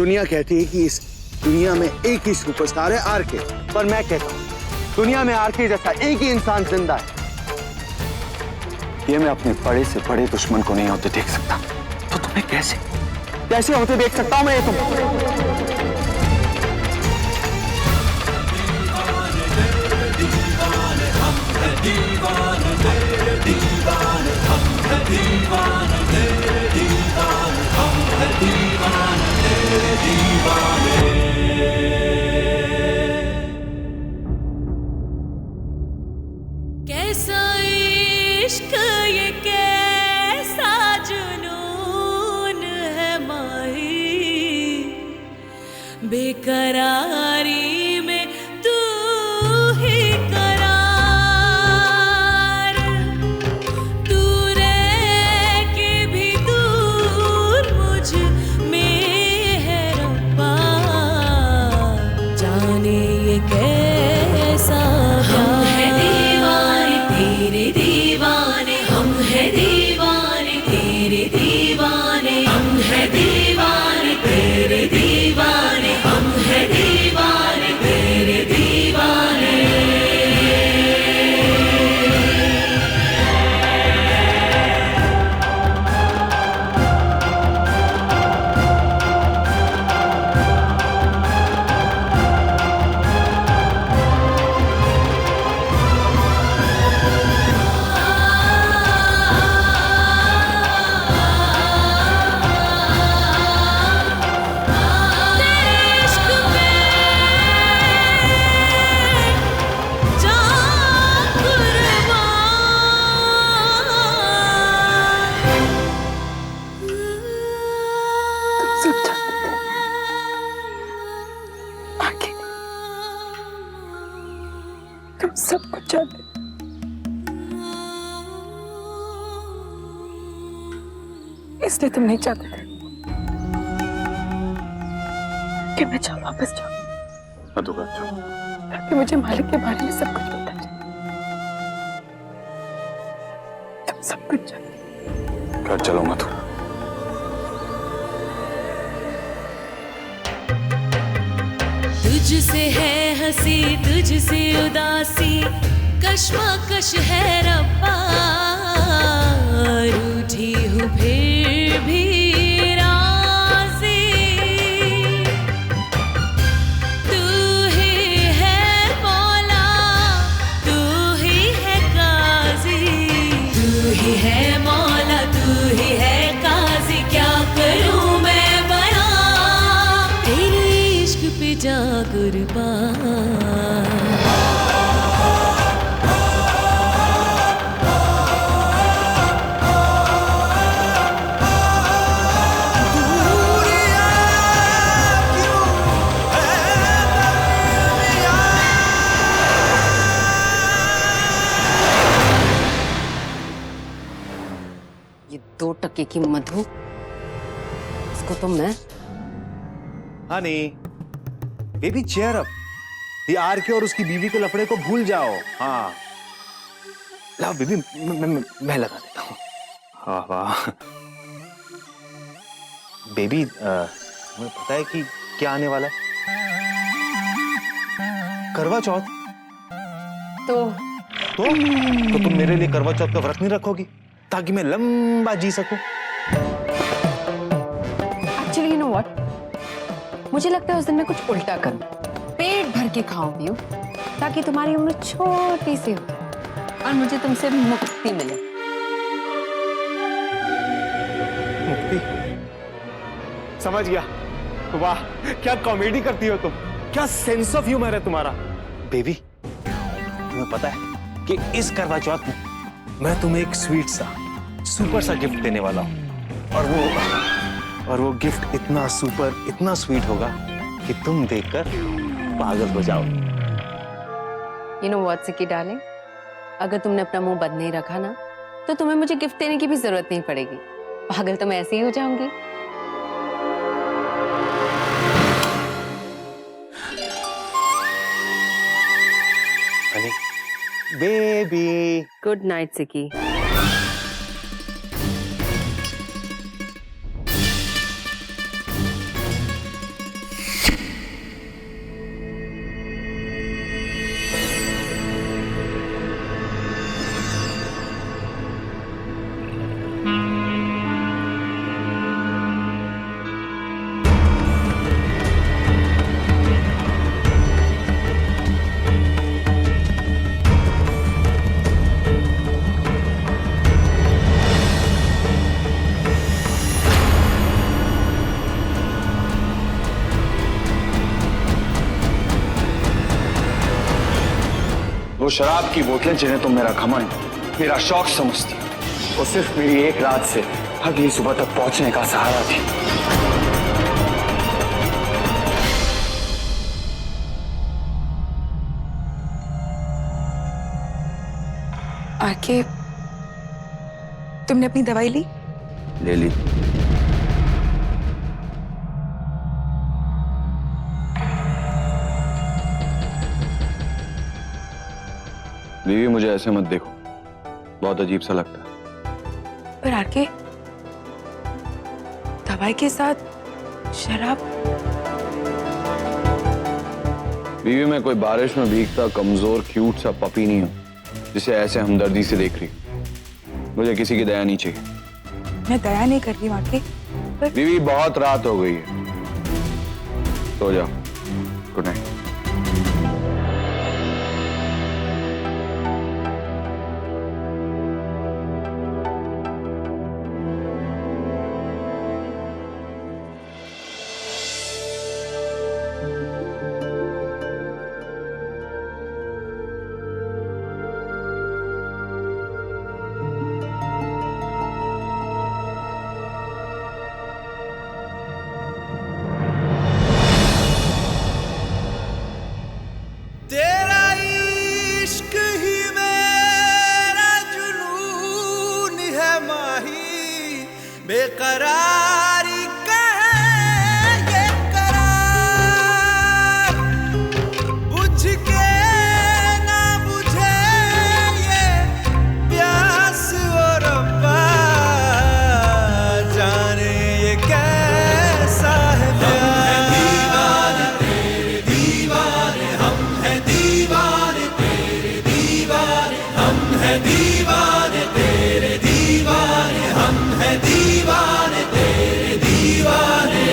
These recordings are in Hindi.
दुनिया कहती है कि इस दुनिया में एक ही सुपरस्टार है आरके, पर मैं कहता हूँ दुनिया में आरके जैसा एक ही इंसान जिंदा है। ये मैं अपने बड़े से बड़े दुश्मन को नहीं होते देख सकता, तो तुम्हें कैसे होते देख सकता हूँ मैं ये तुम? कैसा इश्क ये कैसा जुनून है माही, बेकरारी में तू ही करार, तू रह के भी दूर मुझ में है रब्बा, जाने ये कैसा प्यार है। दीवाने तेरे दीवाने, हम है दीवाने तेरे दीवाने, हम है दीवाने तेरे दीवाने, हम है दीवाने तेरे दीवाने। तुम सब कुछ जानते, इसलिए तुम नहीं चाहते थे कि मैं वापस जाऊं, ताकि मुझे मालिक के बारे में सब कुछ पता चले। तुम सब कुछ जानते। घर चलो मधु। तुझसे है हंसी तुझसे उदासी, कश्मकश है रब्बा, रूठी हूँ फिर भी राज़ी, तू ही है मौला तू ही है काज़ी, तू ही है मौला तू ही है काज़ी, क्या करूँ मैं बयां तेरे इश्क पे जा कुर्बान। ये 2 टके की मधु, इसको तो मैं। Honey, baby cheer up. ये आरके और उसकी बीवी के लफड़े को भूल जाओ। हाँ लाओ बेबी, मैं लगा देता हूँ। हाँ वाह बेबी, तुम्हें पता है कि क्या आने वाला है? करवा चौथ। तो तुम मेरे लिए करवा चौथ का व्रत नहीं रखोगी ताकि मैं लंबा जी सकूं? एक्चुअली यू नो व्हाट, मुझे लगता है उस दिन मैं कुछ उल्टा करूं, पेट भर के खाऊं पीऊं, ताकि तुम्हारी उम्र छोटी सी हो और मुझे तुमसे मुक्ति मिले। मुक्ति? समझ गया। वाह क्या कॉमेडी करती हो तुम, क्या सेंस ऑफ ह्यूमर है तुम्हारा। बेबी तुम्हें पता है कि इस करवा चौथ में मैं तुम्हें एक स्वीट सा सुपर सा गिफ्ट देने वाला हूं, और वो गिफ्ट इतना सुपर इतना स्वीट होगा कि तुम देखकर पागल हो जाओ। यू नो व्हाट सिकी डार्लिंग, अगर तुमने अपना मुंह बंद नहीं रखा ना, तो तुम्हें मुझे गिफ्ट देने की भी जरूरत नहीं पड़ेगी। पागल तो मैं ऐसे ही हो जाऊंगी। बेबी गुड नाइट सिकी। वो शराब की बोतलें जिन्हें तुम मेरा घमंड, मेरा शौक समझती हो, वो सिर्फ मेरी एक रात से अगली सुबह तक पहुंचने का सहारा थी। आके तुमने अपनी दवाई ली? ले ली। बीवी, मुझे ऐसे मत देखो, बहुत अजीब सा लगता है। पर आके दवाई के साथ शराब? बीवी, मैं कोई बारिश में भीगता कमजोर क्यूट सा पपी नहीं हूं जिसे ऐसे हमदर्दी से देख रही। मुझे किसी की दया नहीं चाहिए। मैं दया नहीं कर रही हूँ आके, पर बीवी, बहुत रात हो गई है, सो जाओ। Good night. तेरा इश्क ही मेरा जुनून है माही, बेकरारी का है ये करार, बुझ के ना बुझे ये प्यास और रब्बा, जाने ये कैसा है प्यार। दीवाने तेरे दीवाने, हम हैं दीवाने तेरे दीवाने।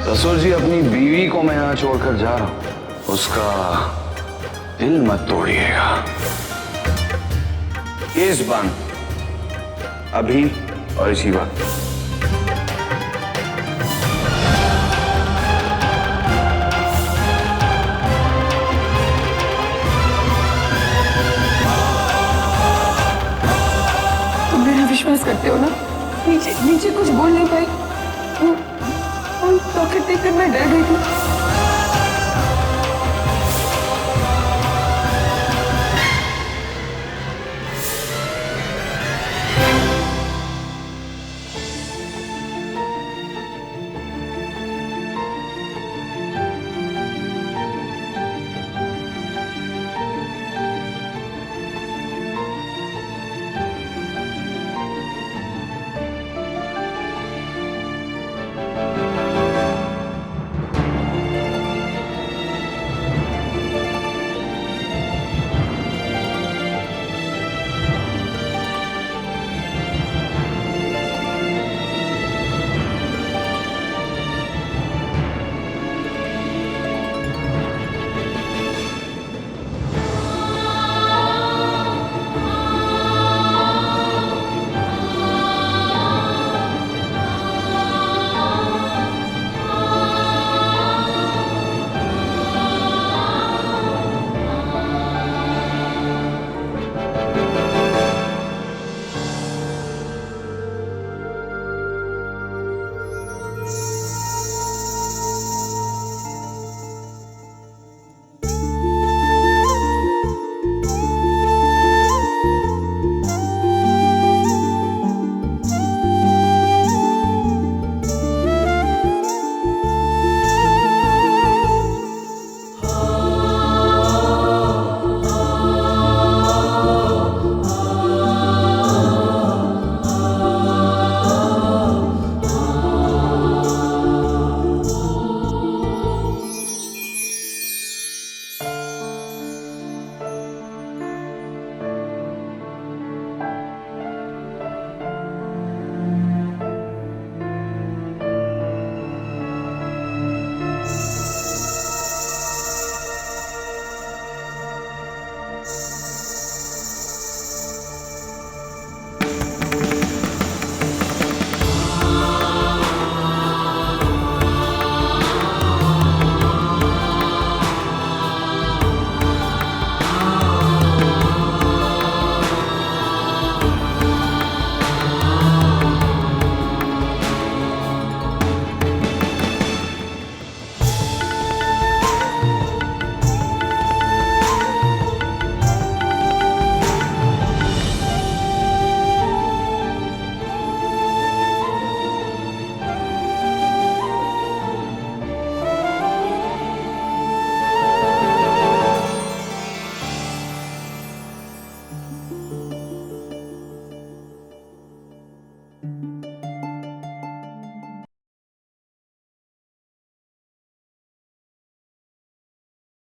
ससुर जी, अपनी बीवी को मैं यहाँ छोड़कर जा रहा हूँ, उसका दिल मत तोड़िएगा। केस बंद, अभी और इसी वक्त। तुम मेरा विश्वास करते हो ना? नीचे नीचे कुछ बोल नहीं पाई, डॉक्टर देखकर मैं डर गई थी।